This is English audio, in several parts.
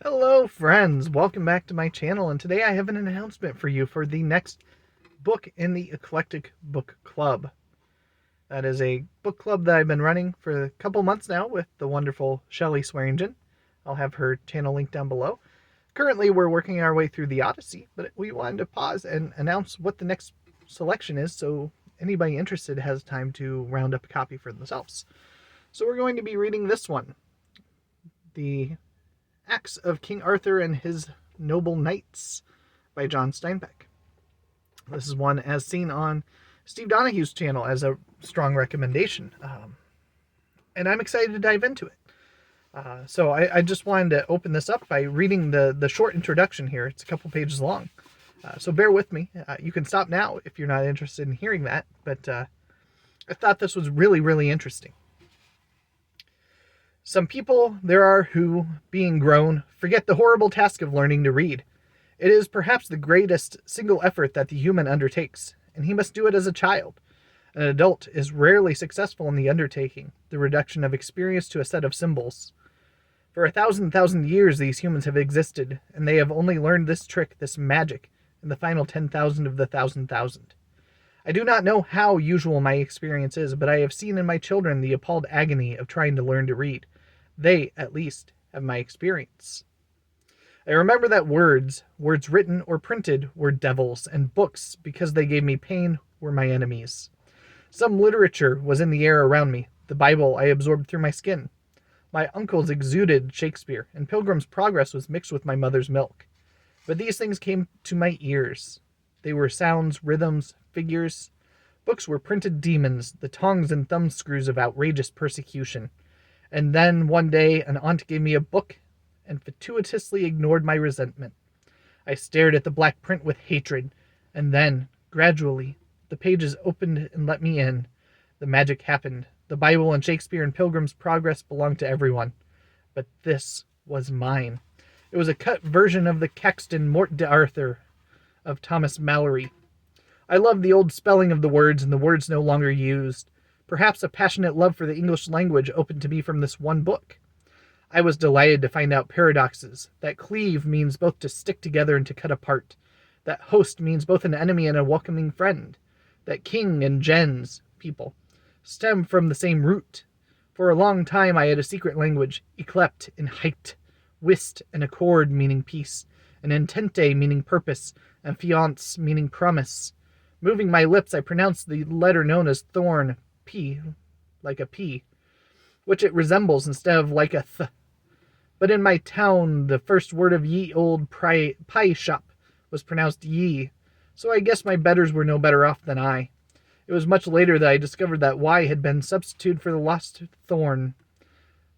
Hello friends, welcome back to my channel, and today I have an announcement for you for the next book in the Eclectic Book Club. That is a book club that I've been running for a couple months now with the wonderful Shelley Swearingen. I'll have her channel linked down below. Currently we're working our way through the Odyssey, but we wanted to pause and announce what the next selection is so anybody interested has time to round up a copy for themselves. So we're going to be reading this one, The Acts of King Arthur and His Noble Knights by John Steinbeck. This is one as seen on Steve Donahue's channel as a strong recommendation. And I'm excited to dive into it. So I just wanted to open this up by reading the short introduction here. It's a couple pages long. So bear with me. You can stop now if you're not interested in hearing that. But I thought this was really, really interesting. Some people there are who, being grown, forget the horrible task of learning to read. It is perhaps the greatest single effort that the human undertakes, and he must do it as a child. An adult is rarely successful in the undertaking, the reduction of experience to a set of symbols. For 1,000 years these humans have existed, and they have only learned this trick, this magic, in the final 10,000 of the 1,000,000. I do not know how usual my experience is, but I have seen in my children the appalled agony of trying to learn to read. They, at least, have my experience. I remember that words written or printed, were devils, and books, because they gave me pain, were my enemies. Some literature was in the air around me. The Bible I absorbed through my skin. My uncles exuded Shakespeare, and Pilgrim's Progress was mixed with my mother's milk. But these things came to my ears. They were sounds, rhythms, figures. Books were printed demons, the tongs and thumbscrews of outrageous persecution. And then, one day, an aunt gave me a book and fatuitously ignored my resentment. I stared at the black print with hatred, and then, gradually, the pages opened and let me in. The magic happened. The Bible and Shakespeare and Pilgrim's Progress belonged to everyone. But this was mine. It was a cut version of the Caxton Mort d'Arthur of Thomas Malory. I loved the old spelling of the words and the words no longer used. Perhaps a passionate love for the English language opened to me from this one book. I was delighted to find out paradoxes, that cleave means both to stick together and to cut apart, that host means both an enemy and a welcoming friend, that king and gens, people, stem from the same root. For a long time I had a secret language, yclept and hyped, whist and accord meaning peace, and intente meaning purpose, and fiance meaning promise. Moving my lips I pronounced the letter known as thorn, P, like a P, which it resembles instead of like a th. But in my town, the first word of ye old pie shop was pronounced ye, so I guess my betters were no better off than I. It was much later that I discovered that Y had been substituted for the lost thorn.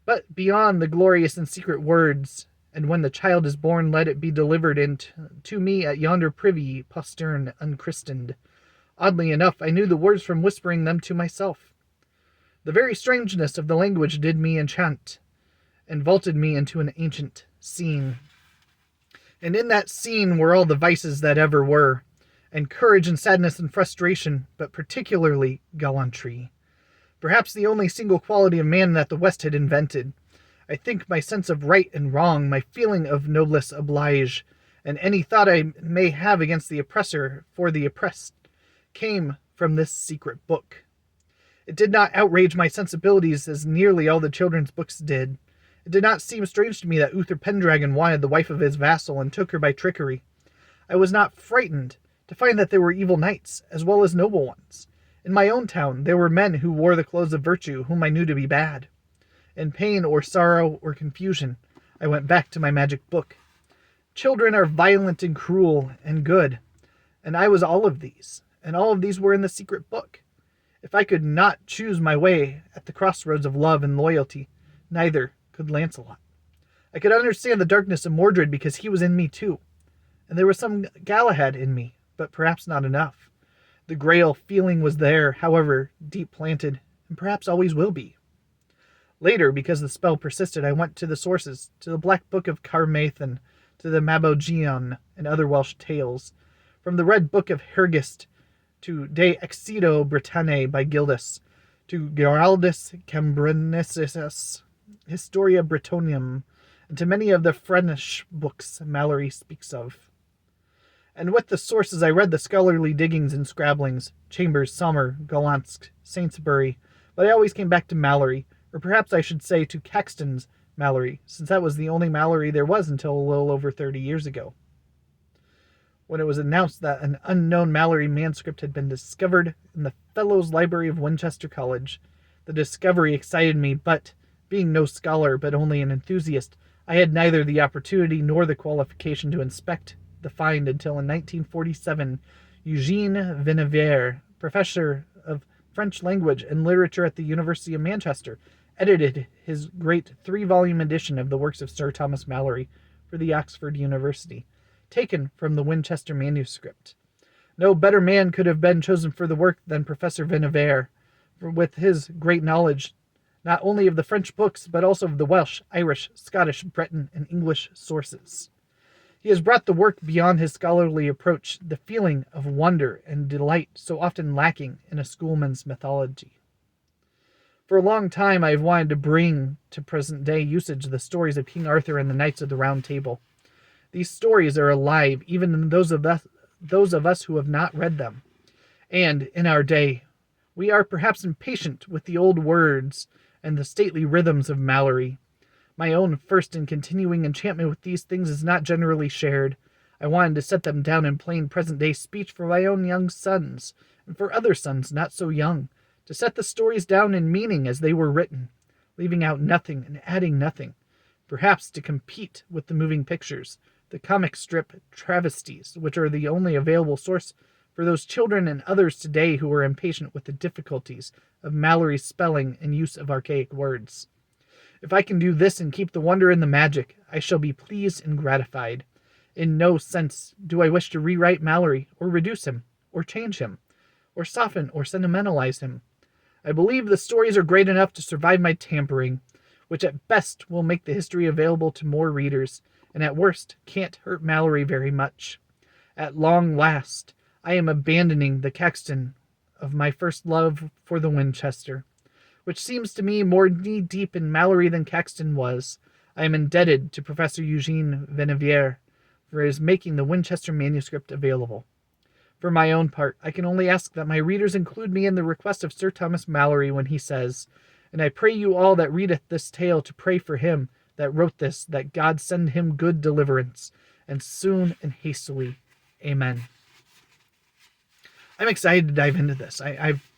But beyond the glorious and secret words, and when the child is born, let it be delivered to me at yonder privy postern unchristened. Oddly enough, I knew the words from whispering them to myself. The very strangeness of the language did me enchant, and vaulted me into an ancient scene. And in that scene were all the vices that ever were, and courage and sadness and frustration, but particularly gallantry. Perhaps the only single quality of man that the West had invented. I think my sense of right and wrong, my feeling of noblesse oblige, and any thought I may have against the oppressor for the oppressed, came from this secret book. It did not outrage my sensibilities as nearly all the children's books did. It did not seem strange to me that Uther Pendragon wanted the wife of his vassal and took her by trickery. I was not frightened to find that there were evil knights, as well as noble ones. In my own town there were men who wore the clothes of virtue, whom I knew to be bad. In pain or sorrow or confusion, I went back to my magic book. Children are violent and cruel and good, and I was all of these, and all of these were in the secret book. If I could not choose my way at the crossroads of love and loyalty, neither could Lancelot. I could understand the darkness of Mordred because he was in me too, and there was some Galahad in me, but perhaps not enough. The Grail feeling was there, however, deep planted, and perhaps always will be. Later, because the spell persisted, I went to the sources, to the Black Book of Carmarthen, to the Mabinogion, and other Welsh tales, from the Red Book of Hergest to De Exito Britanniae by Gildas, to Giraldus Cambrensis, Historia Brittonium, and to many of the French books Mallory speaks of. And with the sources I read the scholarly diggings and scrabblings, Chambers, Sommer, Golansk, Saintsbury, but I always came back to Mallory, or perhaps I should say to Caxton's Mallory, since that was the only Mallory there was until a little over 30 years ago. When it was announced that an unknown Mallory manuscript had been discovered in the Fellows' Library of Winchester College, the discovery excited me, but, being no scholar but only an enthusiast, I had neither the opportunity nor the qualification to inspect the find until in 1947, Eugène Vinevier, professor of French language and literature at the University of Manchester, edited his great 3-volume edition of the works of Sir Thomas Malory for the Oxford University, taken from the Winchester manuscript. No better man could have been chosen for the work than Professor Vinevier, with his great knowledge not only of the French books, but also of the Welsh, Irish, Scottish, Breton, and English sources. He has brought the work beyond his scholarly approach, the feeling of wonder and delight so often lacking in a schoolman's mythology. For a long time I have wanted to bring to present-day usage the stories of King Arthur and the Knights of the Round Table. These stories are alive even in those of us who have not read them. And, in our day, we are perhaps impatient with the old words and the stately rhythms of Malory. My own first and continuing enchantment with these things is not generally shared. I wanted to set them down in plain present-day speech for my own young sons, and for other sons not so young, to set the stories down in meaning as they were written, leaving out nothing and adding nothing, perhaps to compete with the moving pictures, the comic strip travesties, which are the only available source for those children and others today who are impatient with the difficulties of Malory's spelling and use of archaic words. If I can do this and keep the wonder and the magic, I shall be pleased and gratified. In no sense do I wish to rewrite Malory, or reduce him, or change him, or soften or sentimentalize him. I believe the stories are great enough to survive my tampering, which at best will make the history available to more readers, and at worst can't hurt Malory very much. At long last, I am abandoning the Caxton of my first love for the Winchester, which seems to me more knee-deep in Malory than Caxton was. I am indebted to Professor Eugène Vinevier for his making the Winchester manuscript available. For my own part, I can only ask that my readers include me in the request of Sir Thomas Malory when he says, "And I pray you all that readeth this tale to pray for him that wrote this, that God send him good deliverance, and soon and hastily. Amen." I'm excited to dive into this. I've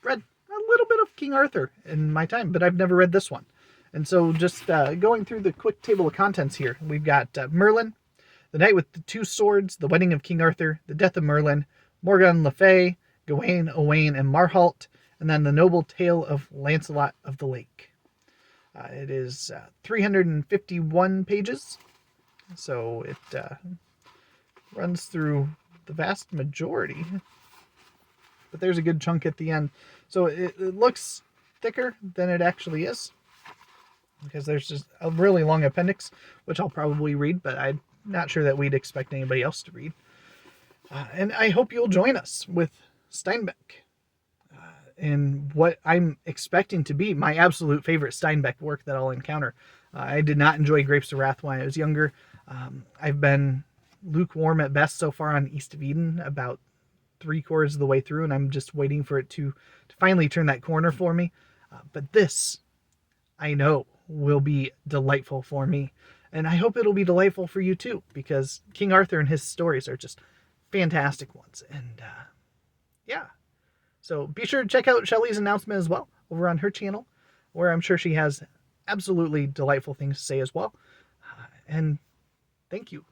read a little bit of King Arthur in my time, but I've never read this one. And so just going through the quick table of contents here, we've got Merlin, The Knight with the Two Swords, The Wedding of King Arthur, The Death of Merlin, Morgan Le Fay, Gawain, Owain, and Marhault, and then The Noble Tale of Lancelot of the Lake. It is 351 pages, so it runs through the vast majority, but there's a good chunk at the end. So it looks thicker than it actually is, because there's just a really long appendix, which I'll probably read, but I'm not sure that we'd expect anybody else to read. And I hope you'll join us with Steinbeck in what I'm expecting to be my absolute favorite Steinbeck work that I'll encounter. I did not enjoy Grapes of Wrath when I was younger. I've been lukewarm at best so far on East of Eden, about 3/4 of the way through, and I'm just waiting for it to finally turn that corner for me. But this, I know, will be delightful for me, and I hope it'll be delightful for you too, because King Arthur and his stories are just fantastic ones. And yeah, so be sure to check out Shelley's announcement as well over on her channel, where I'm sure she has absolutely delightful things to say as well. And thank you